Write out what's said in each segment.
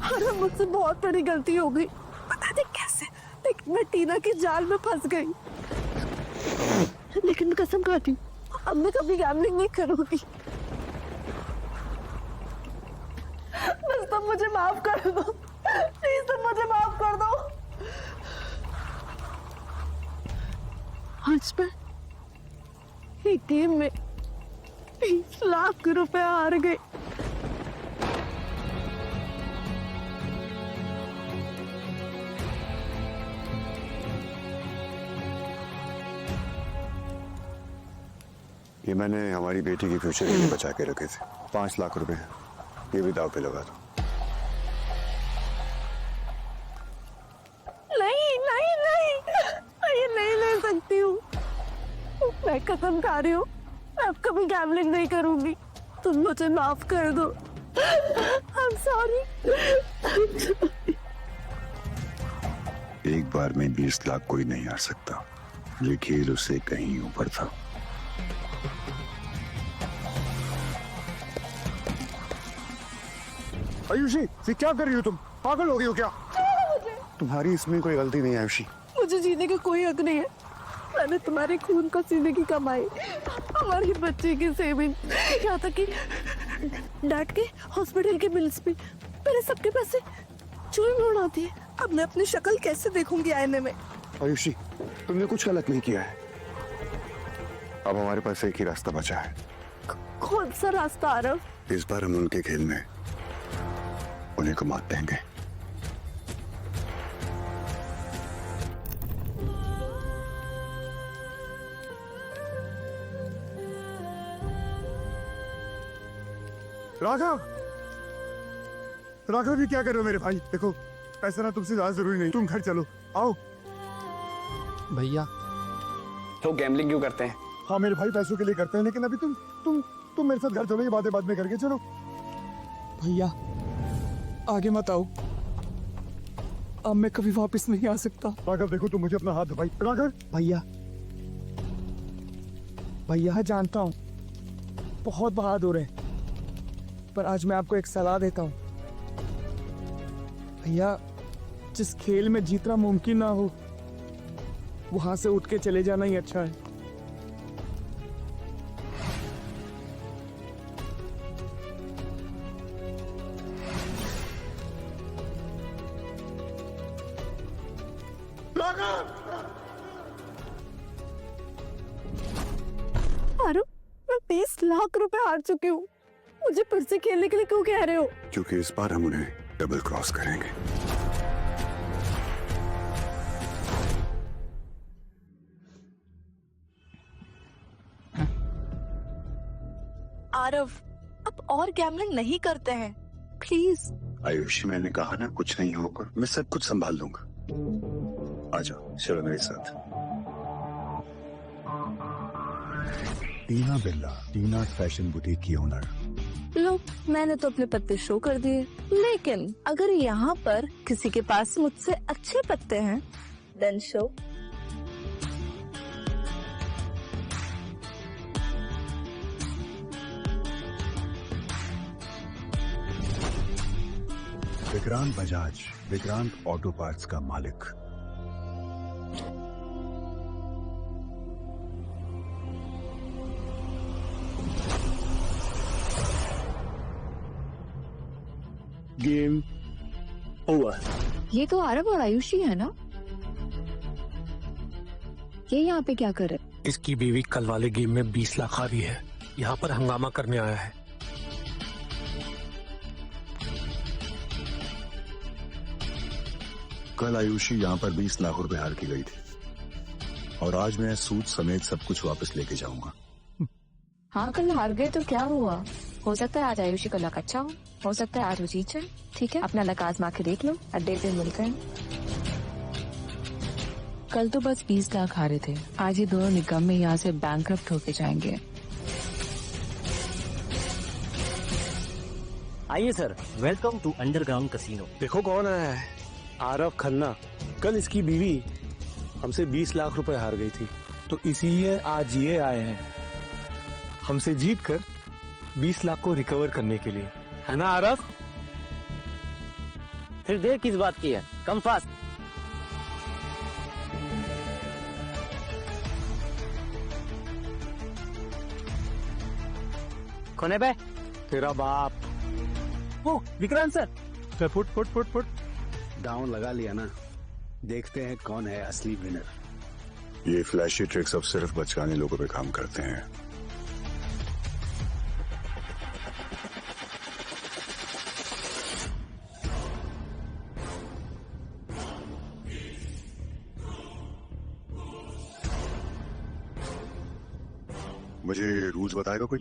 अरे मुझसे बहुत बड़ी गलती हो गई, पता नहीं कैसे, लेकिन मैं टीना के जाल में फंस गई। लेकिन मैं कसम खाती हूँ अब मैं कभी गैम्बलिंग नहीं करूंगी। बस तुम मुझे माफ कर दो, प्लीज तुम मुझे माफ कर दो। आज मैं एक गेम में 20 लाख रुपए हार गई। ये मैंने हमारी बेटी की फ्यूचर के लिए बचा के रखे थे 5 लाख रुपए, ये भी दाव पे लगा दो। नहीं नहीं नहीं, ये नहीं ले सकती हूँ। मैं कसम खा रही हूँ मैं अब कभी गैम्बलिंग नहीं करूंगी। तुम मुझे माफ कर दो। I'm sorry। एक बार में 20 लाख कोई नहीं हार सकता, ये खेल उससे कहीं ऊपर था। आयुषी, ये क्या कर रही हो तुम? पागल हो गई हो क्या? तुम्हारी इसमें कोई गलती नहीं है आयुषी। मुझे जीने का कोई हक नहीं है। मैंने तुम्हारे खून का सीने की कमाई, हमारी बच्चे की सेविंग, यहाँ तक कि डैड के हॉस्पिटल के बिल्स भी, मेरे सबके पैसे चोरी में उड़ा दिए। अब मैं अपनी शक्ल कैसे देखूंगी आईने में? आयुषी, तुमने कुछ गलत नहीं किया है। अब हमारे पास एक ही रास्ता बचा है। कौन सा रास्ता आरव? इस बार हम उनके खेल में उन्हें को मात देंगे। राघव, राघव, ये क्या कर रहे हो मेरे भाई? देखो, पैसा ना तुमसे ज्यादा जरूरी नहीं, तुम घर चलो, आओ। भैया तो गैम्बलिंग क्यों करते हैं? हाँ मेरे भाई पैसों के लिए करते हैं, लेकिन अभी तुम मेरे साथ घर चलो, ये बातें बाद में करके चलो। भैया आगे मत आओ, अब मैं कभी वापस नहीं आ सकता। राघव देखो, तुम मुझे अपना हाथ दबाई। राघव, भैया भैया जानता हूँ बहुत बहादुर है, पर आज मैं आपको एक सलाह देता हूँ। भैया, जिस खेल में जीतना मुमकिन ना हो वहां से उठ के चले जाना ही अच्छा है। आरव, मैं 20 लाख रुपए हार चुकी हूँ। मुझे फिर से खेलने के लिए क्यों कह रहे हो? क्योंकि इस बार हम उन्हें डबल क्रॉस करेंगे। आरव, अब और गैम्बलिंग नहीं करते हैं, प्लीज। आयुषी, मैंने कहा ना कुछ नहीं होगा, मैं सब कुछ संभाल लूंगा। आ जाओ, चलो मेरे साथ। टीना बिरला, टीना फैशन बुटीक की ओनर। लो, मैंने तो अपने पत्ते शो कर दिए, लेकिन अगर यहाँ पर किसी के पास मुझसे अच्छे पत्ते हैं, then show. Vikrant Bajaj, Vikrant auto parts का मालिक। Game over. ये तो आरव और आयुषी है ना? ये यहाँ पे क्या कर रहे? इसकी बीवी कल वाले गेम में 20 लाख हारी है, यहाँ पर हंगामा करने आया है। कल आयुषी यहाँ पर 20 लाख रुपए हार की गई थी, और आज मैं सूद समेत सब कुछ वापस लेके जाऊंगा। हाँ, कल हार गए तो क्या हुआ? हो सकता है आज आयुषी का लक अच्छा हो सकता है आज वो जीत जाए। ठीक है, अपना लक आजमा के देख लो, अड्डे पे मिलकर हैं। कल तो बस 20 लाख हारे थे, आज ये दोनों निगम में यहाँ से बैंकरप्ट होके जाएंगे। आइए sir, welcome to underground casino. देखो कौन आया है, आरव खन्ना। कल इसकी बीवी हमसे 20 लाख रुपए हार गई थी, तो इसीलिए आज ये आए हैं हमसे जीत कर 20 लाख को रिकवर करने के लिए, है ना आरव? फिर देर किस बात की है? Come fast. कोने पे? तेरा बाप। ओ विक्रांत सर। फुट फुट फुट फुट। डाउन लगा लिया ना, देखते हैं कौन है असली विनर। ये फ्लैशी ट्रिक्स अब सिर्फ बचकाने लोगों पे काम करते हैं। मुझे रूल्स बताएगा कोई?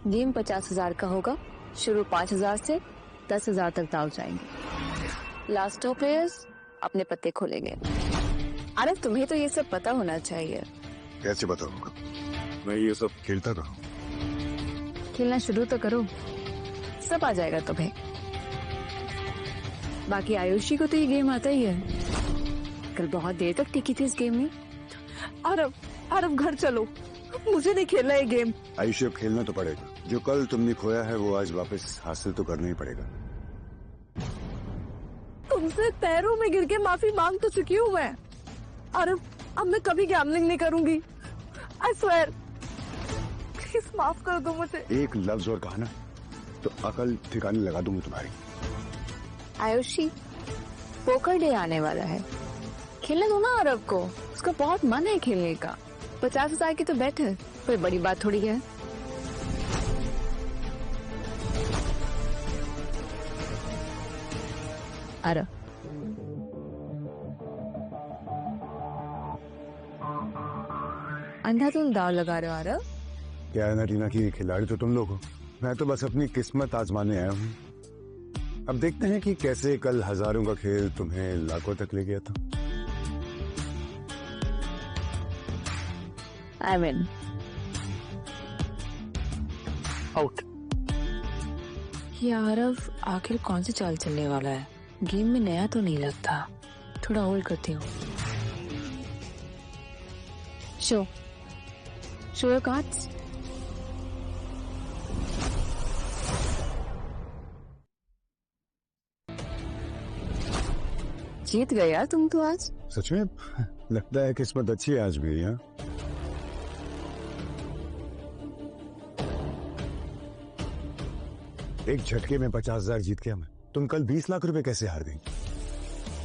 गेम 50,000 का होगा। शुरू 5,000 से 10,000 तक दाव जाएंगे। लास्ट 2 प्लेयर्स अपने पत्ते खोलेंगे। अरे तुम्हें तो ये सब पता होना चाहिए। कैसे बताऊंगा? मैं ये सब खेलता रहा। खेलना शुरू तो करो, सब आ जाएगा तुम्हें। बाकी आयुषी को तो ये गेम आता ही है। कल बहुत देर तक टिकी थी इस गेम में। आरव घर चलो, मुझे नहीं खेलना ये गेम। आयुष्य अब खेलना तो पड़ेगा। जो कल तुमने खोया है वो आज वापस हासिल तो करना ही पड़ेगा। तुमसे पैरों में गिर के माफी मांग तो चुकी हूँ मैं। आरव, अब मैं कभी गैम्बलिंग नहीं करूंगी। I swear. प्लीज माफ कर दो मुझे। एक लफ्ज और कहा ना तो अकल ठिकाने लगा दूंगी तुम्हारी। आयुषी, पोकर डे आने वाला है, खेलने दो ना आरव को। उसका बहुत मन है खेलने का। 50,000 की तो बेट है, कोई बड़ी बात थोड़ी है। आरव, अंधाधुंध दाव लगा रहे हो आरव। क्या है ना टीना की खिलाड़ी तो तुम लोग हो, मैं तो बस अपनी किस्मत आजमाने आया हूँ। अब देखते हैं कि कैसे कल हजारों का खेल तुम्हें लाखों तक ले गया था। I win. आउट। ये आरव आखिर कौन सी चाल चलने वाला है? गेम में नया तो नहीं लगता। थोड़ा होल्ड करती हूँ। Show your cards. जीत गए यार तुम तो आज। सच में लगता है किस्मत अच्छी है आज भी। यहाँ एक झटके में 50,000 जीत गया मैं। तुम कल 20 लाख रुपए कैसे हार गई?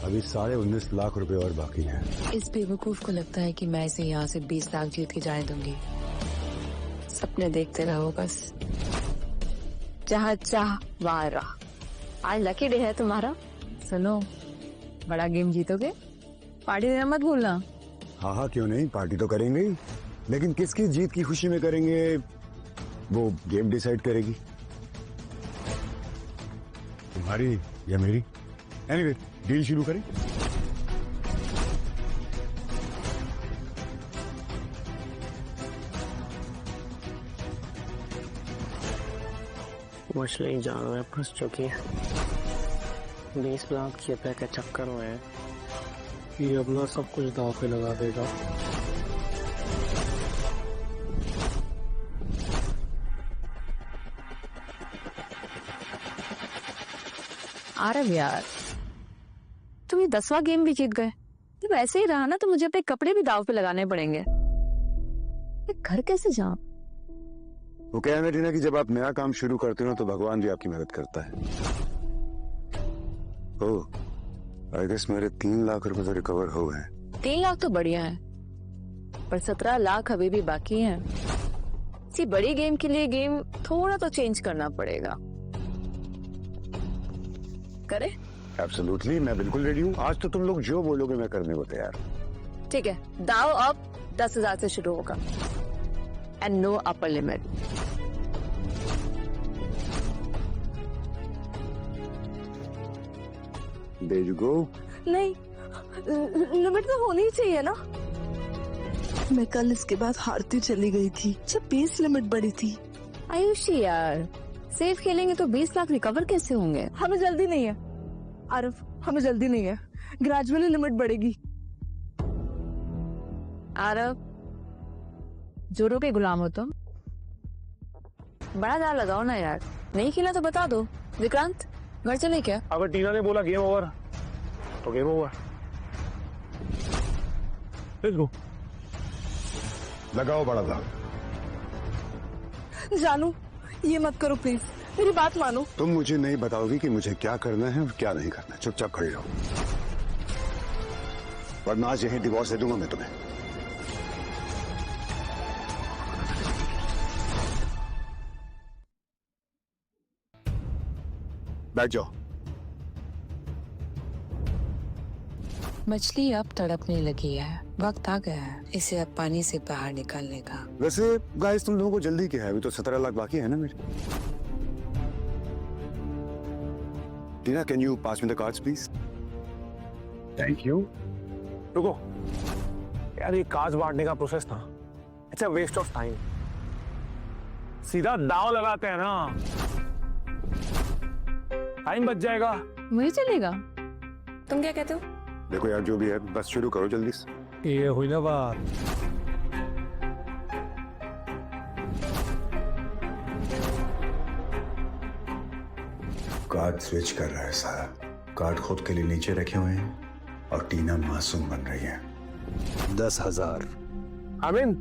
अभी 19.5 लाख रुपए और बाकी हैं। इस बेवकूफ को लगता है कि मैं इसे यहाँ से 20 लाख जीत के जाने दूंगी। सपने देखते रहो बस। जहाँ चाह वहाँ रहा। आज लकी डे है तुम्हारा। सुनो, बड़ा गेम जीतोगे, पार्टी देना मत भूलना। हाँ क्यों नहीं, पार्टी तो करेंगे ही, लेकिन किसकी जीत की खुशी में करेंगे वो गेम डिसाइड करेगी, तुम्हारी या मेरी। एनीवे, डील शुरू करें। मछली जाल में फंस चुकी है। 20 लाख के रुपए के चक्कर में ये अपना सब कुछ दांव पे लगा देगा। आरव यार, तुम ये 10वां गेम भी जीत गए। जब ऐसे ही रहा ना तो मुझे अपने कपड़े भी दाव पे लगाने पड़ेंगे। ये घर कैसे जाऊं? वो क्या है टीना कि जब आप नया काम शुरू करते हो तो भगवान भी आपकी मदद करता है। ओह, आई गेस मेरे 3 लाख रुपए तो रिकवर हो गए। 3 लाख तो बढ़िया है, पर 17 लाख अभी भी बाकी हैं। इसी बड़ी गेम के लिए गेम थोड़ा तो चेंज करना पड़ेगा। करे? एब्सोल्युटली, मैं बिल्कुल रेडी हूँ। आज तो तुम लोग जो बोलोगे मैं करने को तैयार। ठीक है, दाव अब 10,000 से शुरू होगा and no upper limit. There you go. नहीं, लिमिट तो होनी ही चाहिए ना। मैं कल इसके बाद हारती चली गई थी जब 20 लिमिट बढ़ी थी। आयुषी यार, सेफ खेलेंगे तो 20 लाख रिकवर कैसे होंगे? हमें जल्दी नहीं है आरव, हमें जल्दी नहीं है। ग्रेजुअली लिमिट बढ़ेगी। आरव, जोरों के गुलाम हो तुम। बड़ा दाव लगाओ ना यार। नहीं खेला तो बता दो। विक्रांत, घर चले क्या? अगर टीना ने बोला गेम ओवर तो गेम ओवर। Let's go. लगाओ बड़ा दाग। जानू, ये मत करो प्लीज, मेरी बात मानो। तुम मुझे नहीं बताओगी कि मुझे क्या करना है और क्या नहीं करना। चुपचाप खड़ी रहो, वरना आज यही डिवोर्स दे दूंगा मैं तुम्हें। बैठ जाओ। मछली अब तड़पने लगी है, वक्त आ गया है इसे अब पानी से बाहर निकालने का। वैसे गाइस तुम लोगों को जल्दी क्या है? अभी तो 17 लाख बाकी है ना मेरे। Tina, can you pass me the cards please? Thank you. रुको यार, ये कार्ड्स बांटने का प्रोसेस था, it's a waste of time. सीधा दांव लगाते हैं ना, टाइम बच जाएगा। मुझे चलेगा, तुम क्या कहते हो? देखो यार, जो भी है बस शुरू करो जल्दी से। ये हुई ना बात। कार्ड स्विच कर रहा है सारा। कार्ड खुद के लिए नीचे रखे हुए हैं और टीना मासूम बन रही है। 10,000। आमीन।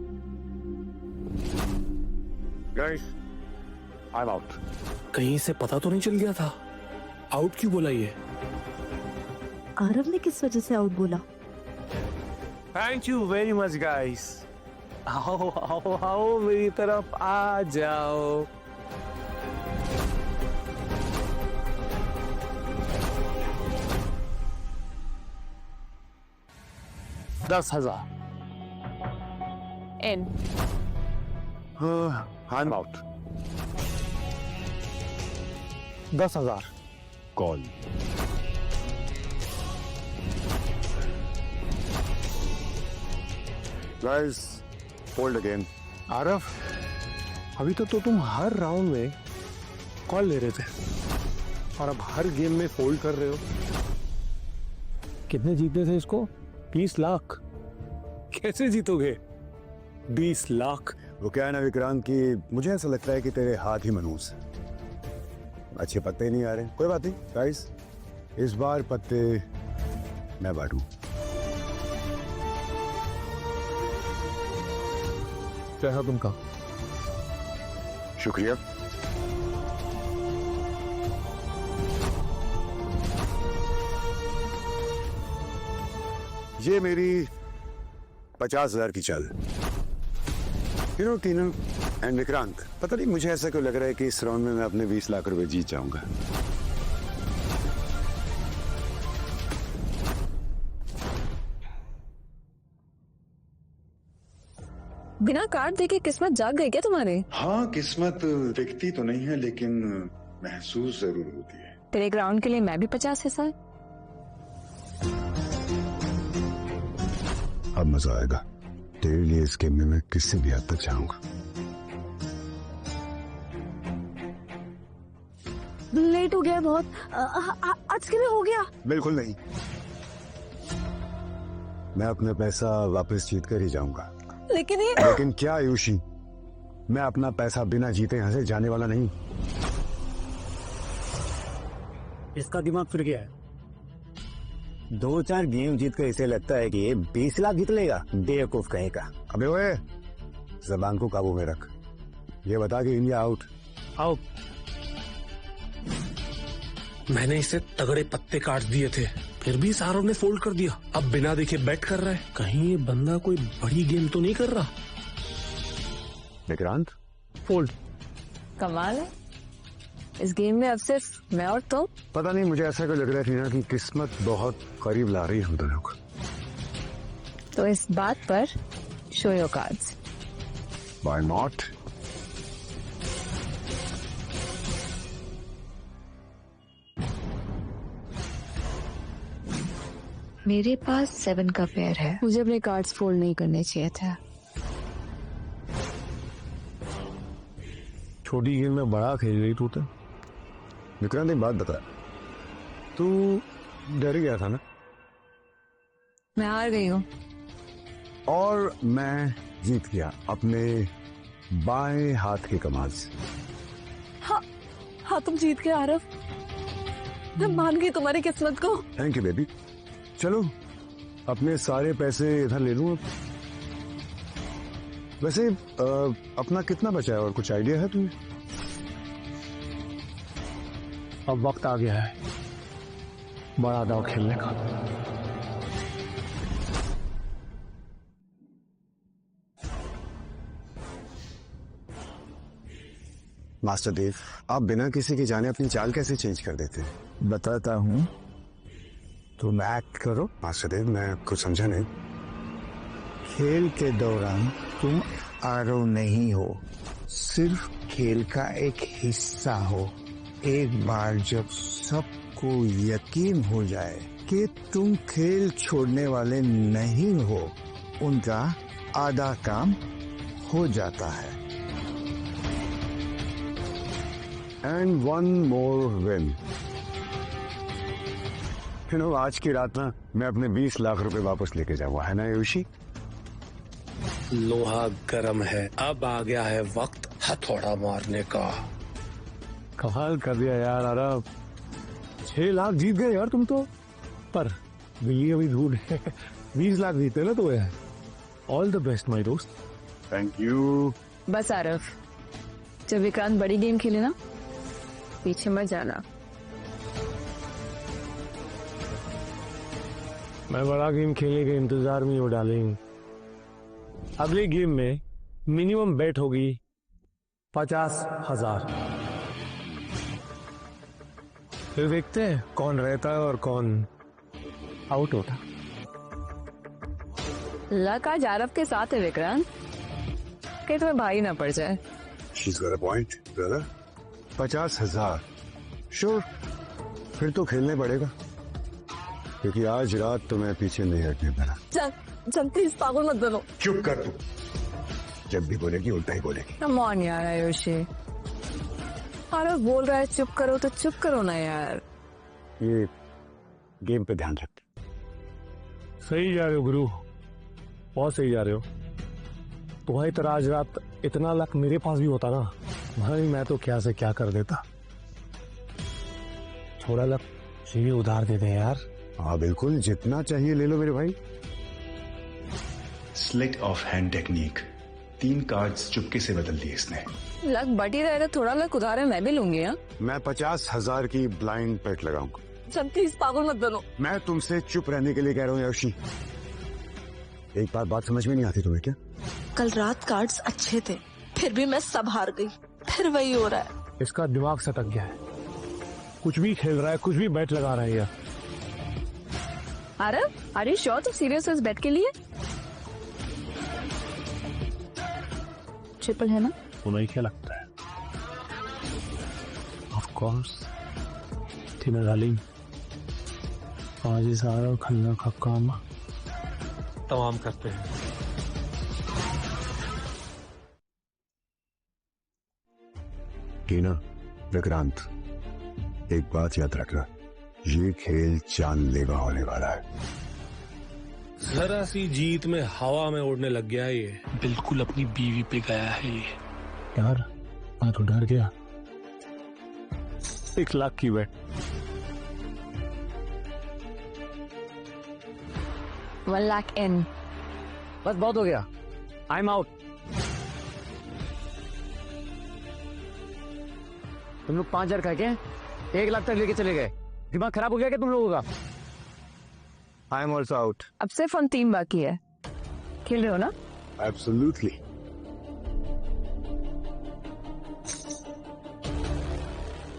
Guys, I am out. कहीं से पता तो नहीं चल गया था? आउट क्यों बोला ये? आरव ने किस वजह से आउट बोला? Thank you very much guys. आओ आओ आओ, मेरी तरफ आ जाओ। $10,000। In. I am out. 10,000। Call. Guys, fold again. Aarav, अभी तो तुम हर राउंड में कॉल ले रहे थे और अब हर गेम में फोल्ड कर रहे हो। कितने जीतने थे इसको? 20 लाख। कैसे जीतोगे 20 लाख? वो क्या है ना विक्रांत, कि मुझे ऐसा लगता है कि तेरे हाथ ही मनूस है, अच्छे पत्ते नहीं आ रहे। कोई बात नहीं गाइस, इस बार पत्ते मैं बांटूं। क्या है तुमका? शुक्रिया। ये मेरी 50,000 की चाल। You know Tina and Vikrant, पता नहीं मुझे ऐसा क्यों लग रहा है कि इस राउंड में मैं अपने 20 लाख रुपए जीत जाऊंगा। बिना कार्ड देके किस्मत जाग गई क्या तुम्हारे? हाँ, किस्मत दिखती तो नहीं है लेकिन महसूस जरूर होती है। तेरे ग्राउंड के लिए मैं भी 50 हिस्सा। अब मजा आएगा तेरे लिए। इस गेम में मैं किसी भी हद तक जाऊंगा। लेट हो गया बहुत। आज के लिए हो गया। बिल्कुल नहीं, मैं अपना पैसा वापस जीत कर ही जाऊंगा। लेकिन क्या आयुषी, मैं अपना पैसा बिना जीते यहां से जाने वाला नहीं। इसका दिमाग फिर गया है। 2-4 गेम जीत कर इसे लगता है कि ये 20 लाख जीत लेगा। बेवकूफ कहेगा। अबे ओए, जबान को काबू में रख। ये बता कि इंडिया आउट। आओ। मैंने इसे तगड़े पत्ते काट दिए थे, फिर भी सारों ने फोल्ड कर दिया। अब बिना देखे बैट कर रहा है। कहीं ये बंदा कोई बड़ी गेम तो नहीं कर रहा? विक्रांत, फोल्ड। कमाल है, इस गेम में अब सिर्फ मैं और तुम। पता नहीं मुझे ऐसा क्यों लग रहा है ना कि किस्मत बहुत करीब ला रही है हम दोनों को। तो इस बात पर show your cards. Why not? मेरे पास 7 का पेयर है। मुझे अपने कार्ड्स फोल्ड नहीं करने चाहिए था। छोटी गेम में बड़ा खेल रही तू तो। विक्रांत, एक बात बता, तू डर गया था ना? मैं हार गई हूँ और मैं जीत गया अपने बाएं हाथ के कमाल से। हाँ, तुम जीत गए आरव। मैं मान गई तुम्हारी किस्मत को। Thank you baby. चलो अपने सारे पैसे इधर ले लूं। वैसे अपना कितना बचा है और कुछ आइडिया है तुम्हें? अब वक्त आ गया है बड़ा दाव खेलने का। मास्टर देव, आप बिना किसी के जाने अपनी चाल कैसे चेंज कर देते हैं? बताता हूँ, तुम एक्ट करो। मास्टर देव, मैं कुछ समझा नहीं। खेल के दौरान तुम आरव नहीं हो, सिर्फ खेल का एक हिस्सा हो। एक बार जब सबको यकीन हो जाए कि तुम खेल छोड़ने वाले नहीं हो, उनका आधा काम हो जाता है। And one more win. आज की रात ना मैं अपने 20 लाख रुपए वापस लेके जाऊंगा, है ना योशी? लोहा गर्म है, अब आ गया है वक्त हथौड़ा मारने का। कमाल कर दिया यार आरव, 6 लाख जीत गए यार तुम तो। पर बिल्ली अभी दूर है। 20 लाख जीते ना तो यार। ऑल द बेस्ट माय दोस्त। Thank you. बस आरव, जब विक्रांत बड़ी गेम खेले ना, पीछे मत जाना। मैं बड़ा गेम खेलने के इंतजार में हूँ डार्लिंग। अगली गेम में मिनिमम बेट होगी 50,000। फिर देखते हैं कौन रहता है और कौन आउट होता। लक आज आरव के साथ है विक्रांत, कहीं तुम्हें भारी ना पड़ जाए। She's got a point, brother. 50,000। Sure, फिर तो खेलने पड़ेगा, क्योंकि आज रात तो मैं पीछे नहीं हटने वाला। चल प्लीज पागल मत बनो। चुप कर तू, जब भी बोलेगी उल्टा ही बोलेगी। कम ऑन यार आयुषी, आरव बोल रहा है चुप करो तो चुप करो ना यार। ये गेम पे ध्यान रख। सही जा रहे हो गुरु, बहुत सही जा रहे हो। तुम्हारी तरह आज रात इतना लक मेरे पास भी होता ना भाई, मैं तो क्या से क्या कर देता। थोड़ा लक ये उधार दे दे यार। हाँ बिल्कुल, जितना चाहिए ले लो मेरे भाई। Slit of hand technique, 3 cards चुपके से बदल दिए इसने। लक बढ़ी रहे तो थोड़ा लक उधार है, मैं भी लूंगी। हाँ, मैं 50,000 की ब्लाइंड पेट लगाऊंगा। चल प्लीज पागल मत बनो। मैं तुमसे चुप रहने के लिए कह रहा हूँ योशी। एक बात समझ में नहीं आती तुम्हें क्या? कल रात कार्ड्स अच्छे थे, फिर भी मैं सब हार गई। फिर वही हो रहा है। इसका दिमाग सटक गया है, कुछ भी खेल रहा है, कुछ भी बैट लगा रहा है यार। आरव, आर यू श्योर तुम सीरियस हो इस बेट के लिए? ट्रिपल है ना? तुम्हें क्या लगता है? ऑफ कोर्स टीना डार्लिंग, आज इस आरव खन्ना का काम तमाम करते हैं। टीना, विक्रांत, एक बात याद रखना, ये खेल जानलेवा होने वाला है। जरा सी जीत में हवा में उड़ने लग गया है ये। बिल्कुल अपनी बीवी पे गया है ये। यार मैं तो डर गया। 1 लाख की बेट। 1 लाख इन। बस बहुत हो गया, आई एम आउट। तुम लोग 5,000 खा के 1 लाख तक लेके चले गए। दिमाग खराब हो गया क्या तुम लोगों का? I am also out. अब सिर्फ हम 3 बाकी है। खेल रहे हो ना? एब्सोल्युटली।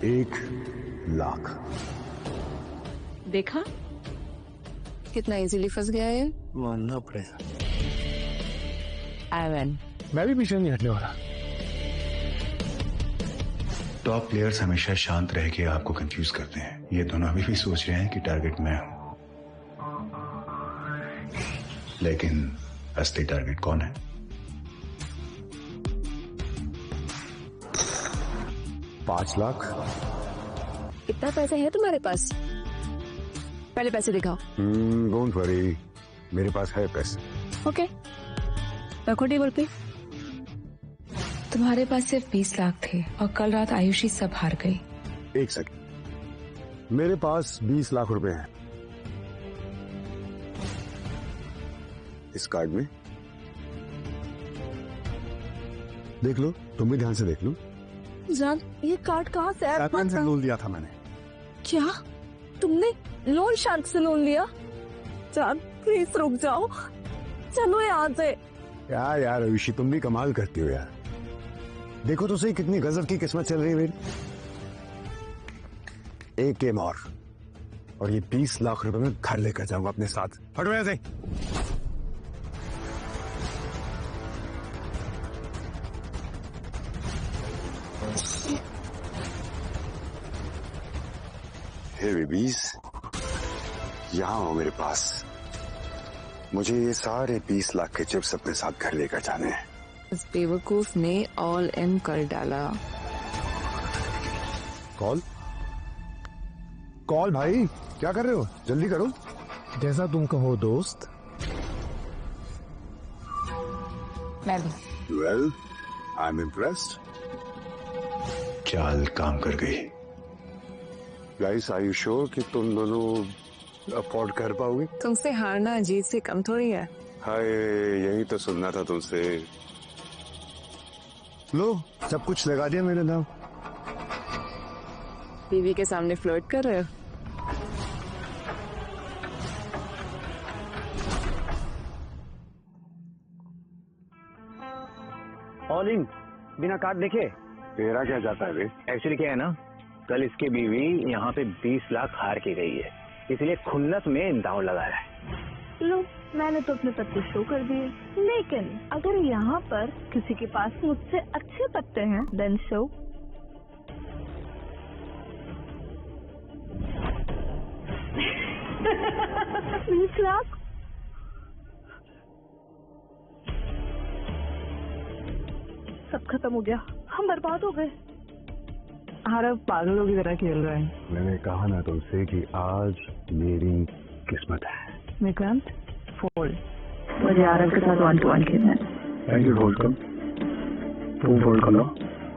$1 लाख। देखा कितना इजीली फंस गया है। मानना पड़ेगा। एवन, मैं भी पीछे नहीं हटने वाला। टॉप प्लेयर्स हमेशा शांत रह के आपको कंफ्यूज करते हैं। ये दोनों अभी भी सोच रहे हैं कि टारगेट मैं हूं, लेकिन असली टारगेट कौन है? $5 लाख। इतना पैसा है तुम्हारे पास? पहले पैसे दिखाओ। डोंट वरी, मेरे पास है पैसे। ओके, रखो टेबल पे। तुम्हारे पास सिर्फ 20 लाख थे और कल रात आयुषी सब हार गई। 1 सेकंड, मेरे पास 20 लाख रुपए हैं इस कार्ड में। देख लो, तुम भी ध्यान से देख लो। जान, ये कार्ड कहाँ से है? बैटमैन से लोन लिया था मैंने। क्या तुमने लोन शार्क से लोन लिया? जान प्लीज रुक जाओ, चलो यहाँ से। क्या यार आयुषी, तुम भी कमाल करती हो यार। देखो तो सही कितनी गजब की किस्मत चल रही है मेरी। एक गेम और ये 20 लाख रुपए में घर लेकर जाऊंगा अपने साथ। हटो यहाँ से। हे बेबीज, यहाँ हो मेरे पास। मुझे ये सारे 20 लाख के चिप्स अपने साथ घर लेकर जाने हैं। इस बेवकूफ ने ऑल इन कर डाला। कॉल कॉल भाई, क्या कर रहे हो? जल्दी करो। जैसा तुम कहो दोस्त। मैं भी। Well, I am impressed. चाल काम कर गई। गाइस, आर यू श्योर कि तुम दोनों अफोर्ड कर पाओगे? तुमसे हारना जीत से कम थोड़ी है। हाय, यही तो सुनना था तुमसे। लो, सब कुछ लगा दिया मेरे नाम। बीवी के सामने फ्लर्ट कर रहे हो? ऑल इन बिना कार्ड देखे। तेरा क्या जाता है बे? एक्चुअली क्या है ना, कल इसकी बीवी यहाँ पे 20 लाख हार के गई है, इसलिए खुन्नस में दांव लगा रहा है। लो, मैंने तो अपने पत्ते शो कर दिए, लेकिन अगर यहाँ पर किसी के पास मुझसे अच्छे पत्ते हैं, देन शो। $20 लाख? सब खत्म हो गया, हम बर्बाद हो गए। आरव पागलों की तरह खेल रहा है। मैंने कहा ना तुमसे कि आज मेरी किस्मत है। विक्रांत, फोल्ड। मुझे आरव के साथ 1-to-1 खेलना है। थैंक यू, फोल्ड कम। तुम फोल्ड कर लो,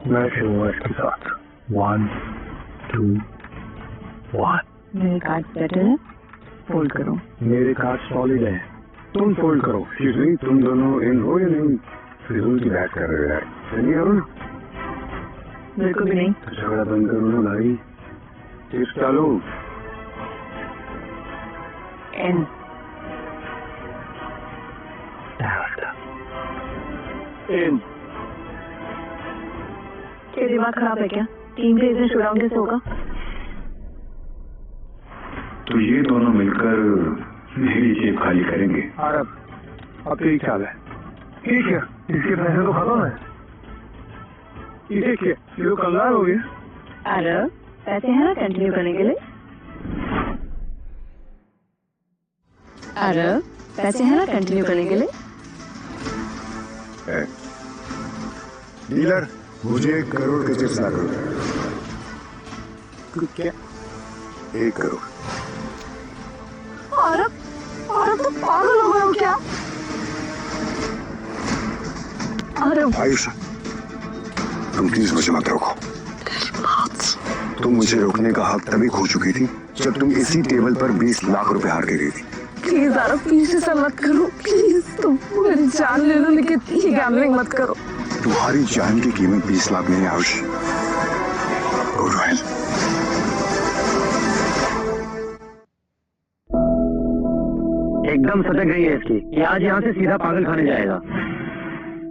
मैं खेलूंगा इसके साथ। 1, 2, 1। मेरे कार्ड बेटर है, फोल्ड करो। मेरे कार्ड सॉलिड है, तुम फोल्ड करो। एक्सक्यूज मी, तुम दोनों इन हो या नहीं? फिजूल की बात कर रहे हो यार। चलिए करो ना। बिल्कुल भी नहीं। झगड़ा बंद करो ना भाई, चिप्स डालो। एन। इन। क्या दिमाग खराब है क्या? टीम पे इसे शोडाउन कैसे होगा? तो ये दोनों मिलकर मेरी जेब खाली करेंगे। आरब, अब तेरी ख्याल है। ठीक है, इसके पैसे तो खत्म है। ये देखिए, ये तो कंगाल हो गया। आरव, पैसे हैं ना कंटिन्यू करने के लिए? आरव, पैसे हैं ना कंटिन्यू करने के लिए? डीलर, मुझे 1 करोड़ के चिप्स ला करो। क्या? 1 करोड़। आरव तो पागल हो गए हो क्या? आरव, आयुषा, तुम प्लीज मुझे मत रोको। तुम मुझे रोकने का हक तभी खो चुकी थी जब तुम इसी टेबल पर 20 लाख रुपए हार के गई थी। प्लीज आरव, प्लीज ऐसा मत करो, प्लीज। तुम मेरी जान ले लो, लेकिन ये गैम्बलिंग मत करो। तुम्हारी जान की कीमत 20 लाख नहीं है आयुष। एकदम सटक गई है इसकी, ये आज यहाँ से सीधा पागल खाने जाएगा।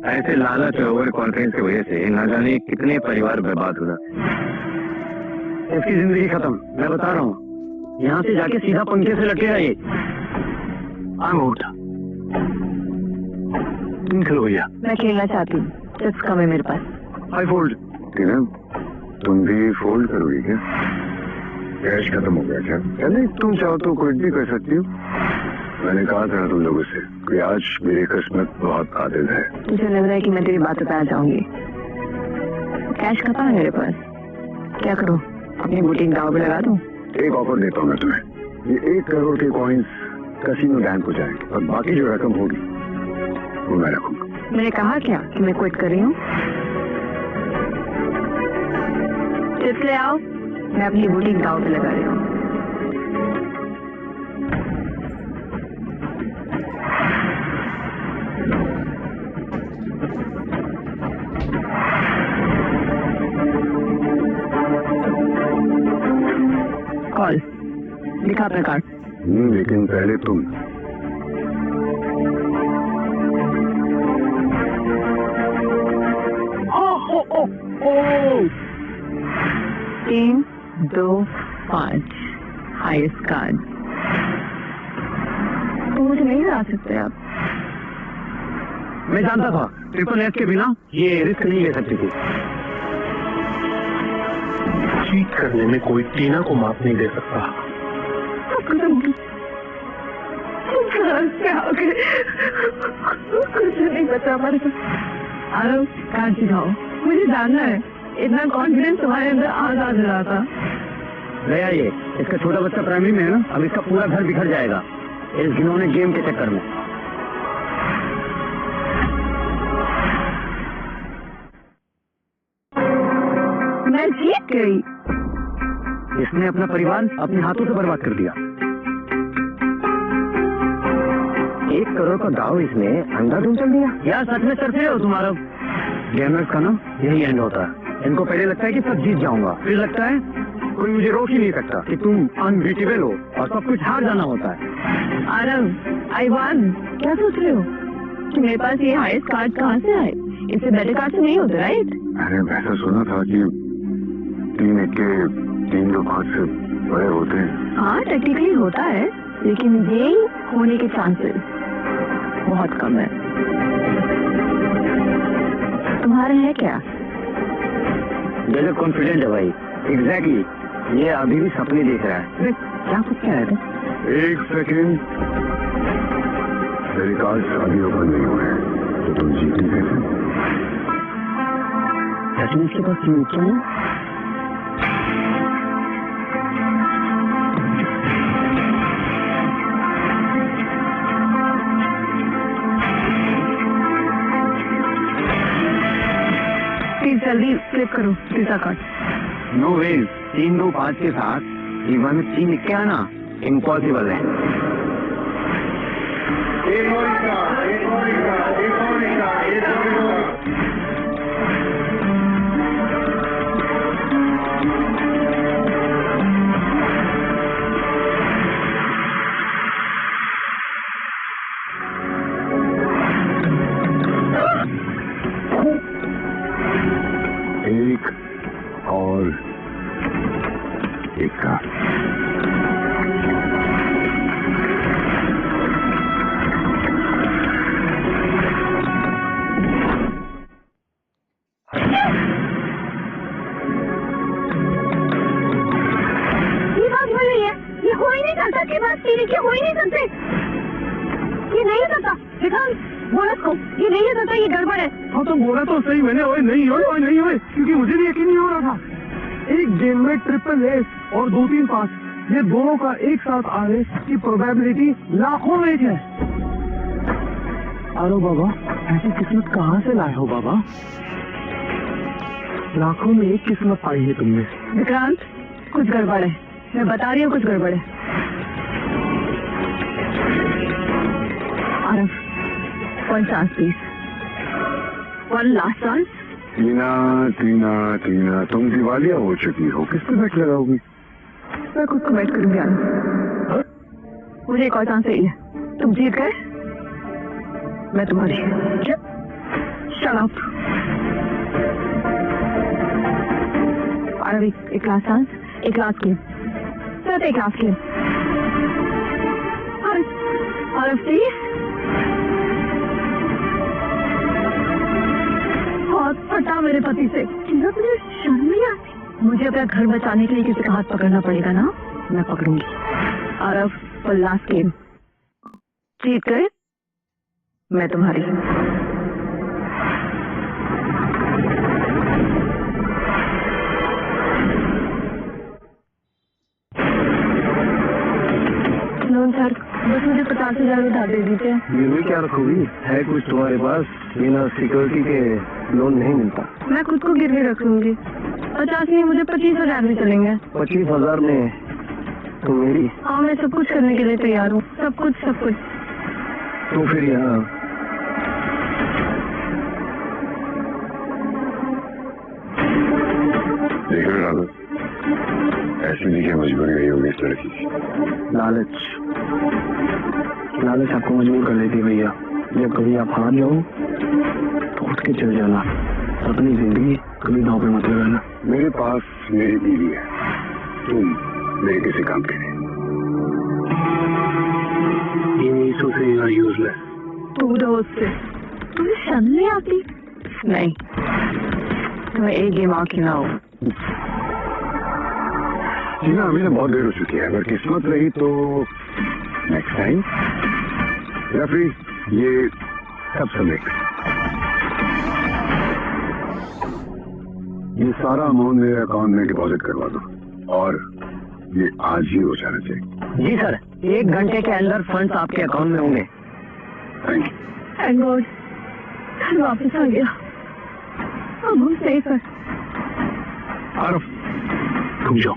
ऐसे लालच ओवर कॉन्फिडेंस की वजह से न जाने कितने परिवार बर्बाद हुआ। इसकी जिंदगी खत्म, मैं बता रहा हूँ। यहाँ से जाके सीधा पंखे से लटके रहिए। आम आउट। तुम खेलो भैया। मैं खेलना चाहती हूँ, चिप्स कम है मेरे पास। आई फोल्ड। टीना, तुम भी फोल्ड करोगी क्या? कैश खत्म हो गया क्या? नहीं, तुम चाहो तो क्विट भी कर सकती हो। मैंने कहा था तुम लोगों से कि आज मेरी किस्मत बहुत आदिल है। मुझे लग रहा है कि मैं तेरी बातों पे आ जाऊंगी। कैश खत्म है मेरे पास, क्या करूं? अपनी बुटीक दांव पे लगा दूं? एक ऑफर देता हूँ मैं तुम्हें। ये 1 करोड़ के कॉइन्स कैसीनो बैंक हो जाएंगे और बाकी जो रकम होगी वो मैं रखूंगा। मैंने कहा क्या कि मैं क्विट कर रही हूँ? चिप्स ले आओ। मैं अपनी बुटीक दांव पे लगा रही हूँ। कॉल दिखा अपना कार्ड। लेकिन पहले तुम। तीन दो पाँच हाईएस्ट कार्ड। तो मुझे नहीं हरा सकते आप। मैं जानता था ट्रिपल एस के बिना ये रिस्क नहीं ले सकती थी। चीट करने में कोई टीना को माफ नहीं दे सकता। कुछ नहीं बचा हमारे पास। आरव कार्ड दिखाओ, मुझे जानना है। इतना कॉन्फिडेंस तुम्हारे अंदर आज आ रहा था। भैया ये इसका छोटा बच्चा प्राइमरी में है ना, अब इसका पूरा घर बिखर जाएगा इस घिनौने गेम के चक्कर में। मैं जीत गई। इसने अपना परिवार अपने हाथों से बर्बाद कर दिया। 1 करोड़ का दाव इसने अंधाधुंध चल दिया। यार सच में तरफे हो तुम्हारा। गेमर्स का ना यही एंड होता है। इनको पहले लगता है कि सब जीत जाऊंगा, फिर लगता है कोई मुझे रोक ही नहीं सकता, कि तुम अनबीटेबल हो और सब कुछ हार जाना होता है। आरव आई वन, क्या सोच रहे हो कि मेरे पास ये हाईएस्ट कार्ड कहाँ से आए? इससे बेटर कार्ड से नहीं होते, राइट? अरे वैसा सुना था कि 3 के 3 2 5 से बड़े होते हैं। हाँ टेक्निकली होता है, लेकिन ये होने के चांसेस बहुत कम है। तुम्हारा है क्या? गजब कॉन्फिडेंट है भाई। एग्जैक्टली ये अभी भी सपने देख रहा है। क्या कुछ कह रहे थे? 1 सेकेंड। मेरे कार्ड शादी ओपन नहीं हुए हैं तो तुम जीती कैसे? इसके पास फ्यूचर है। प्लीज जल्दी फ्लिप करो तीसरा कार्ड। नो वे, 3 2 5 के साथ इवन में 3 लिख के आना इम्पॉसिबल है। एक और एक का। ये बात बोल रही है, ये हो ही नहीं सकता कि बात तेरी की हो ही नहीं सकते। ये नहीं हो सकता। विकास बोला को ये नहीं हो सकता, ये गड़बड़ है। हाँ तो बोला तो सही मैंने, ओए नहीं हुए, क्योंकि मुझे भी यकीन नहीं हो रहा था। एक गेम में ट्रिपल एस और 2 3 5 ये दोनों का एक साथ आने की प्रोबेबिलिटी लाखों में है। अरे बाबा ऐसी किस्मत कहाँ से लाए हो बाबा? लाखों में एक किस्मत पाई है तुमने। विक्रांत कुछ गड़बड़ है, मैं बता रही हूँ कुछ गड़बड़ है। Aarav 1 chance please, 1 last chance. Tina तुम दिवालिया हो चुकी हो, किस पे बैठ लगाओगी? मैं खुद को बैठ करूंगी आरव। मुझे एक और चांस चाहिए। तुम जीत गए, मैं तुम्हारी। Shut up. आरव एक लास्ट चांस, एक लास्ट गेम, सिर्फ एक लास्ट गेम। आरव प्लीज। बहुत फटा मेरे पति से, मुझे शर्म नहीं आती। मुझे अपना घर बचाने के लिए किसी का हाथ पकड़ना पड़ेगा ना, मैं पकड़ूंगी। आरव फॉर लास्ट गेम, जीत गए, मैं तुम्हारी। लोन सर बस मुझे 50,000 उधार दे दीजिए। ये क्या रखोगी? है कुछ तुम्हारे पास? बिना सिक्योरिटी के लोन नहीं मिलता। मैं खुद को गिरवी रख लूंगी, 50 नहीं, मुझे 25,000 में चलेंगे। 25,000 में तो मेरी? हाँ, मैं सब कुछ करने के लिए तैयार हूँ, सब कुछ सब कुछ। तो फिर यहाँ देख रहे राघव, ऐसी भी क्या मजबूरी रही होगी इस लड़की की? लालच आपको मजबूर कर लेती है भैया। जब कभी आप हार जाओ तो उठ के चल जाना, अपनी जिंदगी कभी दांव पे मत लगाना। मेरे पास मेरी बीवी है, तुम मेरे किसी काम के नहीं। यूजलेस। तू दोस्त से तुम्हें शर्म नहीं आती? नहीं, तुम्हें एक गेम आके ना हो। जीना अभी तो बहुत देर हो चुकी है, अगर किस्मत रही तो नेक्स्ट टाइम, या फिर ये सब समेट ये सारा अमाउंट मेरे अकाउंट में डिपॉजिट करवा दो, और ये आज ही हो जाना चाहिए। जी सर, 1 घंटे के अंदर फंड्स आपके अकाउंट में होंगे। Thank you. थैंक गॉड, घर वापस आ गया, अब हम सेफ है। तुम जाओ।